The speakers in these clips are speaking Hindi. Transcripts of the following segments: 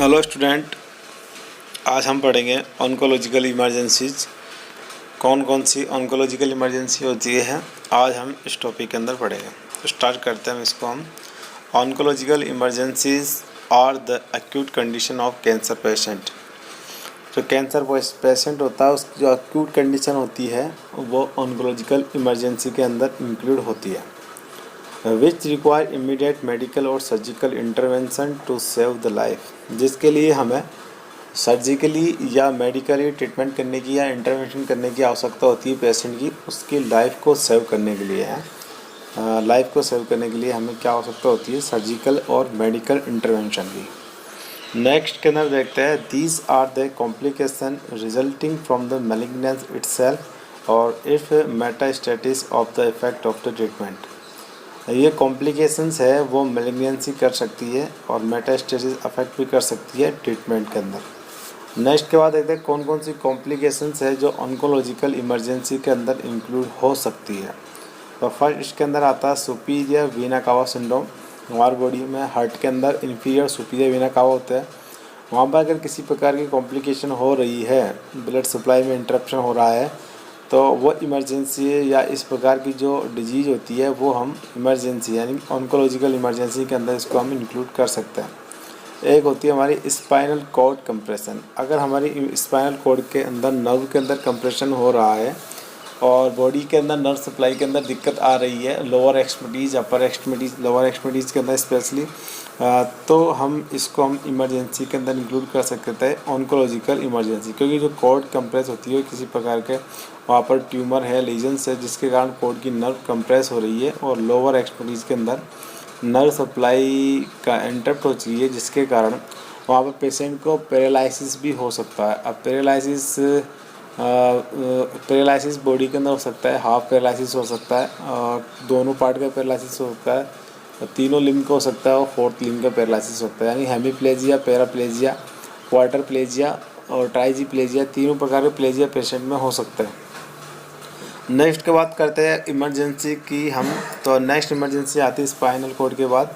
हेलो स्टूडेंट, आज हम पढ़ेंगे ऑन्कोलॉजिकल इमरजेंसीज। कौन कौन सी ऑन्कोलॉजिकल इमरजेंसी होती है आज हम इस टॉपिक के अंदर पढ़ेंगे। स्टार्ट करते हैं इसको हम। Oncological emergencies are the acute condition of cancer patient. जो कैंसर पेशेंट होता है उसकी जो एक्यूट कंडीशन होती है वो ऑन्कोलॉजिकल इमरजेंसी के अंदर इंक्लूड होती है, विच रिक्वायर इमीडिएट मेडिकल और surgical intervention to save the life. जिसके लिए हमें सर्जिकली या मेडिकली ट्रीटमेंट करने की या इंटरवेंशन करने की आवश्यकता होती है पेशेंट की, उसकी लाइफ को सेव करने के लिए है। लाइफ को सेव करने के लिए हमें क्या आवश्यकता होती है, सर्जिकल और मेडिकल इंटरवेंशन की। नेक्स्ट के अंदर देखते हैं, these are the complication resulting from the malignance itself और if metastasis of the effect of the treatment. ये कॉम्प्लिकेशंस है वो मैलिग्नेंसी कर सकती है और मेटास्टेसिस अफेक्ट भी कर सकती है ट्रीटमेंट के अंदर। नेक्स्ट के बाद देखते हैं कौन कौन सी कॉम्प्लिकेशंस है जो ऑन्कोलॉजिकल इमरजेंसी के अंदर इंक्लूड हो सकती है। तो फर्स्ट इसके अंदर आता है सुपीरियर वीना कावा सिंड्रोम। हमारी बॉडी में हार्ट के अंदर इन्फीरियर सुपीरियर वीना कावा होता है, वहाँ पर अगर किसी प्रकार की कॉम्प्लिकेशन हो रही है, ब्लड सप्लाई में इंटरप्शन हो रहा है, तो वो इमरजेंसी है या इस प्रकार की जो डिजीज़ होती है वो हम इमरजेंसी यानी ऑन्कोलॉजिकल इमरजेंसी के अंदर इसको हम इंक्लूड कर सकते हैं। एक होती है हमारी स्पाइनल कॉर्ड कंप्रेशन। अगर हमारी स्पाइनल कॉर्ड के अंदर नर्व के अंदर कंप्रेशन हो रहा है और बॉडी के अंदर नर्व सप्लाई के अंदर दिक्कत आ रही है, लोअर एक्सट्रीमिटीज़, अपर एक्सट्रीमिटीज़, लोअर एक्सट्रीमिटीज़ के अंदर स्पेशली, तो हम इसको हम इमरजेंसी के अंदर इंक्लूड कर सकते हैं ऑन्कोलॉजिकल इमरजेंसी। क्योंकि जो कॉर्ड कंप्रेस होती है किसी प्रकार के वहाँ पर ट्यूमर है, लीजन्स है, जिसके कारण कॉर्ड की नर्व कंप्रेस हो रही है और लोअर एक्सट्रीमिटीज़ के अंदर नर्व सप्लाई का इंटरप्ट हो चुकी है, जिसके कारण वहाँ पर पेशेंट को पैरालिसिस भी हो सकता है। अब पैरालिसिस बॉडी के अंदर हो सकता है, हाफ पैरालिसिस हो सकता है और दोनों पार्ट का पैरालिसिस हो सकता है, तीनों लिम्ब का हो सकता है और फोर्थ लिम्ब का पैरालिसिस होता है। यानी हेमीप्लेजिया, पैराप्लेजिया, क्वार्टरप्लेजिया और ट्राइजीप्लेजिया, तीनों प्रकार के प्लेजिया पेशेंट में हो सकता है। नेक्स्ट के बात करते हैं इमरजेंसी की हम। तो नेक्स्ट इमरजेंसी आती है स्पाइनल कॉर्ड के बाद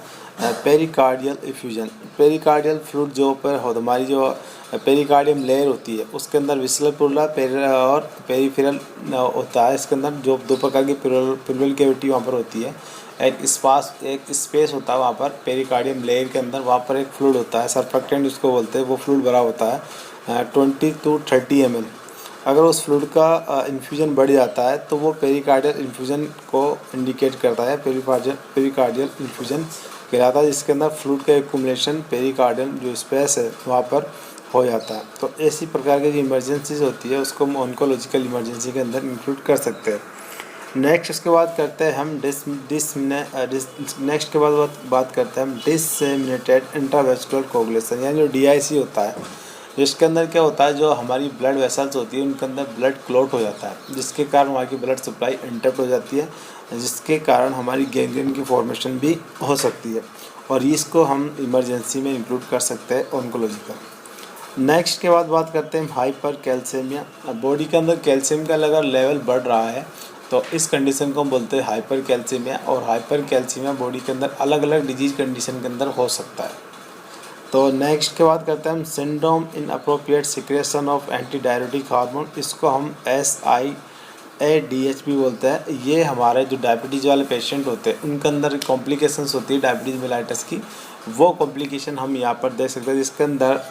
पेरिकार्डियल इफ्यूजन। पेरिकार्डियल फ्लूइड जो पर हो, हमारी जो पेरिकार्डियम लेयर होती है उसके अंदर विस्लर पुरला और पेरिफेरल होता है। इसके अंदर जो दो प्रकार की प्लूरल कैविटी वहाँ पर होती है। एक स्पेस होता है वहाँ पर पेरिकार्डियम लेयर के अंदर, वहाँ पर एक फ्लूइड होता है, सरफेक्टेंट उसको बोलते हैं। वो फ्लूइड भरा होता है 20 to 30 ml। अगर उस फ्लूइड का इन्फ्यूजन बढ़ जाता है तो वो पेरिकार्डियल इन्फ्यूजन को इंडिकेट करता है, पेरिकार्डियल इन्फ्यूजन कहलाता है, जिसके अंदर फ्लूइड का एक्युमुलेशन पेरिकार्डियल जो स्पेस है वहाँ पर हो जाता है। तो ऐसी प्रकार की जो इमरजेंसीज होती है उसको हम ऑन्कोलॉजिकल इमरजेंसी के अंदर इंक्लूड कर सकते हैं। नेक्स्ट इसके बाद करते हैं हम नेक्स्ट के बाद बात करते हैं हम डिसमिनेटेड इंट्रावेस्कुलर कोगुलेशन, यानी जो DIC होता है, जिसके अंदर क्या होता है, जो हमारी ब्लड वेसल्स होती है उनके अंदर ब्लड क्लॉट हो जाता है, जिसके कारण वहाँ की ब्लड सप्लाई इंटरप्ट हो जाती है, जिसके कारण हमारी गैंग्रीन की फॉर्मेशन भी हो सकती है और इसको हम इमरजेंसी में इंक्लूड कर सकते हैं ऑन्कोलॉजिकल। नेक्स्ट के बाद बात करते हैं हाइपर कैल्शियमिया। बॉडी के अंदर कैल्शियम का अगर लेवल बढ़ रहा है तो इस कंडीशन को हम बोलते हैं हाइपर कैल्शियमिया। और हाइपर कैल्शियमिया बॉडी के अंदर अलग अलग डिजीज कंडीशन के अंदर हो सकता है। तो नेक्स्ट के बाद करते हैं हम syndrome in appropriate secretion of anti diuretic hormone. इसको हम SIADH भी बोलते हैं। ये हमारे जो डायबिटीज़ वाले पेशेंट होते हैं उनके अंदर कॉम्प्लिकेशंस होती है डायबिटीज़ मेलाइटस की, वो कॉम्प्लिकेशन हम यहाँ पर देख सकते हैं, जिसके अंदर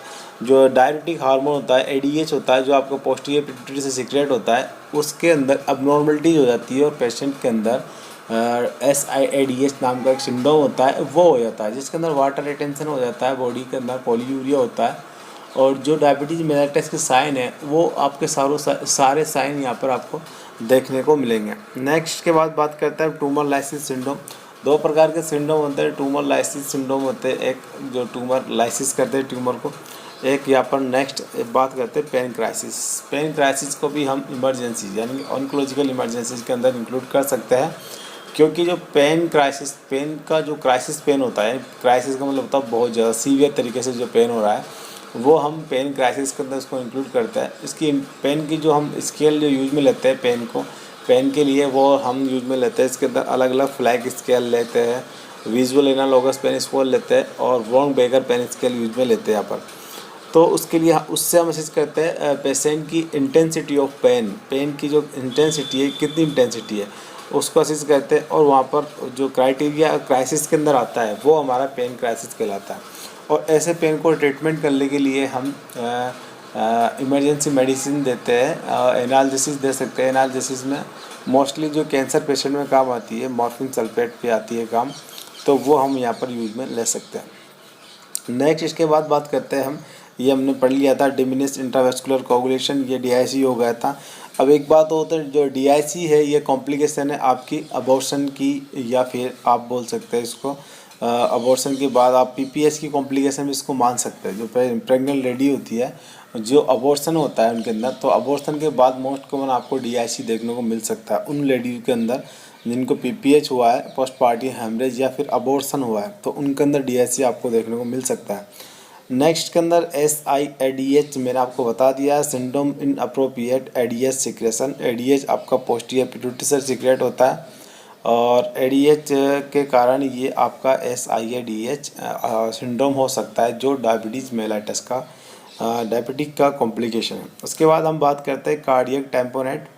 जो डायरेटिक हार्मोन होता है ADH होता है, जो आपको पोस्टीरियर पिट्यूटरी से सीक्रेट होता है, उसके अंदर अबनॉर्मलिटीज हो जाती है और पेशेंट के अंदर SIADH नाम का एक सिंड्रोम होता है, वो हो जाता है, जिसके अंदर वाटर रिटेंशन हो जाता है, बॉडी के अंदर पॉलीयूरिया होता है और जो डायबिटीज़ मेलाइटस के साइन है वो आपके सारे साइन यहाँ पर आपको देखने को मिलेंगे। नेक्स्ट के बाद बात करते हैं ट्यूमर लाइसिस सिंड्रोम। दो प्रकार के सिंड्रोम होते हैं, ट्यूमर लाइसिस सिंड्रोम होते हैं, एक जो ट्यूमर लाइसिस करते हैं ट्यूमर को, एक यहाँ पर नेक्स्ट बात करते हैं पेन क्राइसिस। पेन क्राइसिस को भी हम इमरजेंसी यानी ऑन्कोलॉजिकल इमरजेंसीज के अंदर इंक्लूड कर सकते हैं, क्योंकि जो पेन का जो क्राइसिस पेन होता है, क्राइसिस का मतलब होता है बहुत ज़्यादा सीवियर तरीके से जो पेन हो रहा है, वो हम पेन क्राइसिस के अंदर उसको इंक्लूड करते हैं। इसकी पेन की जो हम स्केल जो यूज में लेते हैं पेन के लिए, वो हम यूज में लेते हैं। इसके अंदर अलग अलग फ्लैग स्केल लेते हैं, विजुअल एनालॉगस पेन स्केल लेते हैं और वॉन बेगर पेन स्केल यूज में लेते हैं यहाँ पर। तो उसके लिए उससे हम असेस करते हैं पेशेंट की इंटेंसिटी ऑफ पेन की जो इंटेंसिटी है, कितनी इंटेंसिटी है उसको असेस करते हैं। और वहाँ पर जो क्राइटेरिया क्राइसिस के अंदर आता है वो हमारा पेन क्राइसिस कहलाता है। और ऐसे पेन को ट्रीटमेंट करने के लिए हम इमरजेंसी मेडिसिन देते हैं। एनाल्जेसिस दे सकते हैं। एनाल्जेसिस में मोस्टली जो कैंसर पेशेंट में काम आती है मॉर्फिन सल्फेट पे आती है काम, तो वो हम यहाँ पर यूज में ले सकते हैं। नेक्स्ट इसके बाद बात करते हैं हम, ये हमने पढ़ लिया था डिमिनिश इंट्रावेस्कुलर कोगुलेशन, ये DIC हो गया था। अब एक बात होता है जो DIC है ये कॉम्प्लिकेशन है आपकी अबॉर्शन की, या फिर आप बोल सकते हैं इसको अबॉर्शन के बाद आप PPS की कॉम्प्लिकेशन भी इसको मान सकते हैं। जो प्रेग्नेंट लेडी होती है जो अबॉर्शन होता है उनके अंदर, तो अबॉर्शन के बाद मोस्ट कॉमन आपको DIC देखने को मिल सकता है उन लेडी के अंदर जिनको PPH हुआ है, पोस्ट पार्टम हेमरेज या फिर अबॉर्शन हुआ है, तो उनके अंदर DIC आपको देखने को मिल सकता है। नेक्स्ट के अंदर SIADH मैंने आपको बता दिया, syndrome in appropriate ADH secretion. ADH आपका पोस्टीरियर पिट्यूटरी सीक्रेट होता है और ADH के कारण ये आपका SIADH सिंड्रोम हो सकता है जो डायबिटीज़ मेलाइटस का डायबिटिक का कॉम्प्लिकेशन है। उसके बाद हम बात करते हैं कार्डियक टैम्पोनेट।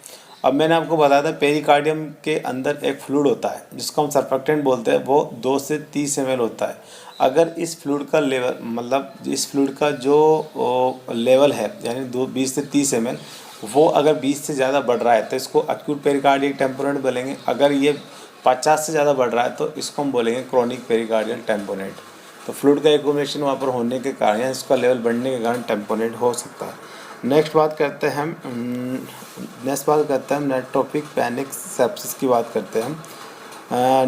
अब मैंने आपको बताया था पेरिकार्डियम के अंदर एक फ्लूइड होता है जिसको हम सरफेक्टेंट बोलते हैं, वो 2 से 30 ml होता है। अगर इस फ्लूइड का लेवल मतलब इस फ्लूइड का जो लेवल है यानी 20 से 30 ml वो अगर 20 से ज़्यादा बढ़ रहा है तो इसको एक्यूट पेरिकार्डियक टैम्पोनेट बोलेंगे। अगर ये 50 से ज़्यादा बढ़ रहा है तो इसको हम बोलेंगे क्रोनिक पेरिकार्डियल टैम्पोनेट। तो फ्लूइड का एक्यूमुलेशन वहाँ पर होने के कारण या इसका लेवल बढ़ने के कारण टैम्पोनेट हो सकता है। नेक्स्ट बात करते हैं हम न्यूट्रोपिक पैनिक सेप्सिस की बात करते हैं हम।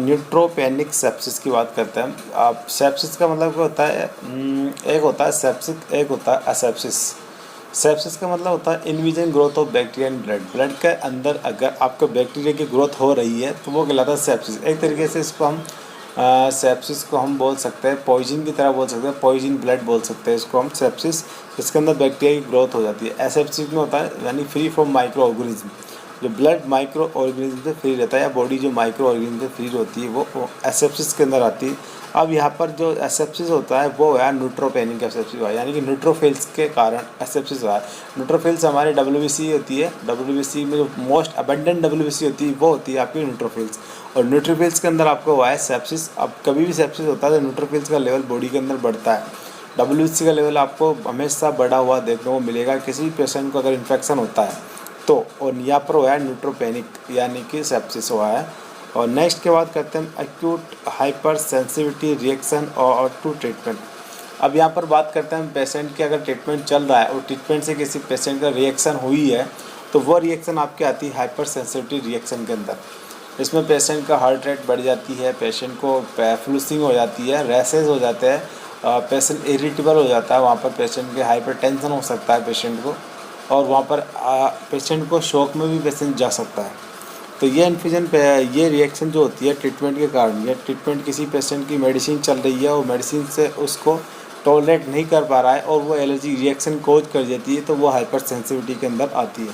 न्यूट्रोपेनिक सेप्सिस की बात करते हैं हम। अब सेप्सिस का मतलब क्या होता है, एक होता है सेप्सिक, एक होता है असेप्सिस। सेप्सिस का मतलब होता है इनविजन growth of bacteria in blood के अंदर अगर आपको बैक्टीरिया की ग्रोथ हो रही है तो वो कहलाता है सेप्सिस। एक तरीके से इसको हम सेप्सिस को हम बोल सकते हैं पॉइजन की तरह बोल सकते हैं, पॉइजन ब्लड बोल सकते हैं इसको हम सेप्सिस, इसके अंदर बैक्टीरिया की ग्रोथ हो जाती है। एसेप्सिस में होता है यानी फ्री फ्रॉम माइक्रो ऑर्गेनिज्म, जो ब्लड माइक्रो ऑर्गेनिज्म से फ्री रहता है या बॉडी जो माइक्रो ऑर्गेनिज्म से फ्री होती है वो एसेप्सिस के अंदर आती है। अब यहाँ पर जो एसेप्सिस होता है वो है न्यूट्रोपेनिक एसेप्सिस हुआ, यानी कि न्यूट्रोफिल्स के कारण एसेप्सिस हुआ है। न्यूट्रोफिल्स हमारे WBC होती है, WBC में जो मोस्ट अबंडेंट WBC होती है वो होती है आपकी न्यूट्रोफिल्स, और न्यूट्रोफिल्स के अंदर आपको हुआ है सेप्सिस। अब कभी भी सेप्सिस होता है तो न्यूट्रोफिल्स का लेवल बॉडी के अंदर बढ़ता है, WBC का लेवल आपको हमेशा बढ़ा हुआ देखने को मिलेगा किसी भी पेशेंट को अगर इन्फेक्शन होता है तो। और यहाँ पर हुआ है न्यूट्रोपेनिक यानी कि सेप्सिस हुआ है। और नेक्स्ट के बाद करते हैं एक्यूट हाइपर सेंसिटिविटी रिएक्शन और टू ट्रीटमेंट। अब यहाँ पर बात करते हैं पेशेंट की अगर ट्रीटमेंट चल रहा है और ट्रीटमेंट से किसी पेशेंट का रिएक्शन हुई है तो वो रिएक्शन आपकी आती है हाइपर सेंसिटिविटी रिएक्शन के अंदर। इसमें पेशेंट का हार्ट रेट बढ़ जाती है, पेशेंट को फ्लूसिंग हो जाती है, रैसेज हो जाते हैं, पेशेंट इरिटेबल हो जाता है, वहाँ पर पेशेंट के हाइपरटेंशन हो सकता है पेशेंट को, और वहाँ पर पेशेंट को शॉक में भी पेशेंट जा सकता है। तो ये इन्फ्यूजन पे ये रिएक्शन जो होती है ट्रीटमेंट के कारण, या ट्रीटमेंट किसी पेशेंट की मेडिसिन चल रही है और मेडिसिन से उसको टॉलरेट नहीं कर पा रहा है और वो एलर्जी रिएक्शन कोज कर देती है तो वो हाइपर सेंसिटिविटी के अंदर आती है।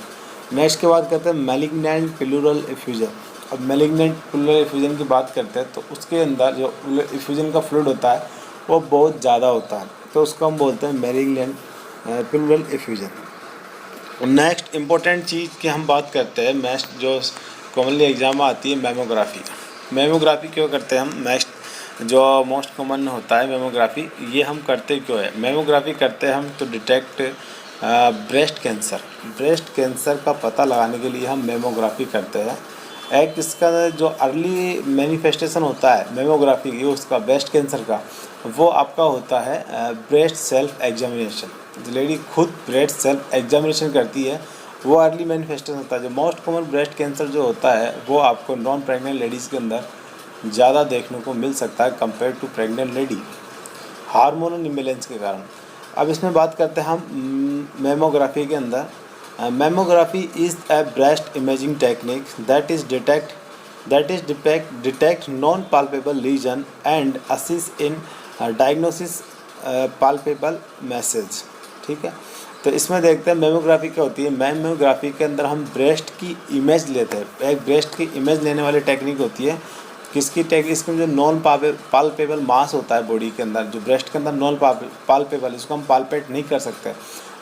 नेक्स्ट के बाद करते हैं मैलिग्नेंट प्लूरल इफ्यूजन। अब मैलिग्नेंट प्लूरल इफ्यूजन की बात करते हैं तो उसके अंदर जो इफ्यूजन का फ्लूइड होता है वो बहुत ज़्यादा होता है, तो उसको हम बोलते हैं malignant pleural effusion. Next important चीज़ की हम बात करते हैं, नेक्स्ट जो कॉमनली एग्जाम में आती है मेमोग्राफी। मेमोग्राफी क्यों करते हैं हम, नेक्स्ट जो मोस्ट कॉमन होता है मेमोग्राफी, ये हम करते क्यों है, मेमोग्राफी करते हैं हम तो डिटेक्ट ब्रेस्ट कैंसर का पता लगाने के लिए हम मेमोग्राफी करते हैं। एक इसका जो अर्ली मैनिफेस्टेशन होता है मेमोग्राफी की उसका ब्रेस्ट कैंसर का, वो आपका होता है ब्रेस्ट सेल्फ एग्जामिनेशन। लेडी खुद ब्रेस्ट सेल्फ एग्जामिनेशन करती है, वो अर्ली मैनिफेस्टेशन होता है। जो मोस्ट कॉमन ब्रेस्ट कैंसर जो होता है वो आपको नॉन प्रेग्नेंट लेडीज़ के अंदर ज़्यादा देखने को मिल सकता है compare to pregnant lady, hormonal imbalance के कारण। अब इसमें बात करते हैं हम मेमोग्राफी के अंदर। Mammography is a breast imaging technique that is detect non palpable lesion and assist in diagnosis palpable masses. ठीक है, तो इसमें देखते हैं मेमोग्राफी क्या होती है। मेमोग्राफी के अंदर हम ब्रेस्ट की इमेज लेते हैं, एक ब्रेस्ट की इमेज लेने वाली टेक्निक होती है किसकी टेक्निक, इसमें जो नॉन पाल्पेबल मास होता है बॉडी के अंदर, जो ब्रेस्ट के अंदर नॉन पाल्पेबल, इसको हम पाल्पेट नहीं कर सकते।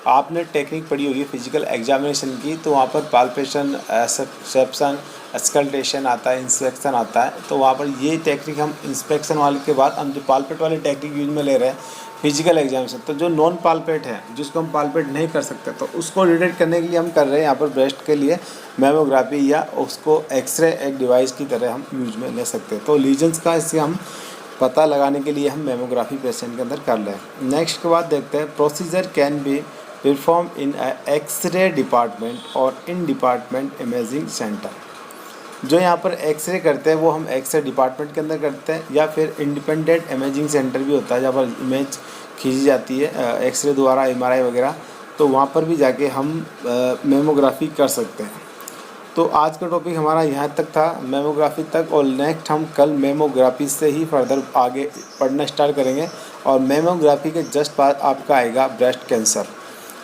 आपने टेक्निक पढ़ी होगी फिजिकल एग्जामिनेशन की, तो वहाँ पर पाल्पेशन, एक्सेप्शन, एक्सकल्टेशन आता है, इंस्पेक्शन आता है। तो वहाँ पर ये टेक्निक हम इंस्पेक्शन वाले के बाद हम जो पाल्पेट वाली टेक्निक यूज में ले रहे हैं फिजिकल एग्जामिनेशन, तो जो नॉन पाल्पेट है जिसको हम पाल्पेट नहीं कर सकते, तो उसको डिटेक्ट करने के लिए हम कर रहे हैं यहाँ पर ब्रेस्ट के लिए मैमोग्राफी, या उसको एक्सरे एक डिवाइस की तरह हम यूज में ले सकते हैं। तो लीजन्स का इससे हम पता लगाने के लिए हम मैमोग्राफी पेशेंट के अंदर कर लें। नेक्स्ट के बाद देखते हैं procedure can be perform in X-ray department और इन डिपार्टमेंट इमेजिंग सेंटर। जो यहाँ पर एक्सरे करते हैं वो हम एक्सरे डिपार्टमेंट के अंदर करते हैं, या फिर इंडिपेंडेंट इमेजिंग सेंटर भी होता है जहाँ पर इमेज खींची जाती है एक्सरे द्वारा, एमआरआई वगैरह, तो वहाँ पर भी जाके हम मेमोग्राफी कर सकते हैं। तो आज का टॉपिक हमारा यहाँ तक था, मेमोग्राफी तक, और नेक्स्ट हम कल मेमोग्राफी से ही फर्दर आगे पढ़ना स्टार्ट करेंगे। और मेमोग्राफी के जस्ट बाद आपका आएगा ब्रेस्ट कैंसर,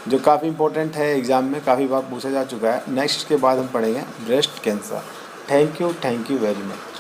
जो काफ़ी इंपॉर्टेंट है, एग्ज़ाम में काफ़ी बार पूछा जा चुका है। नेक्स्ट के बाद हम पढ़ेंगे breast cancer. Thank you very much.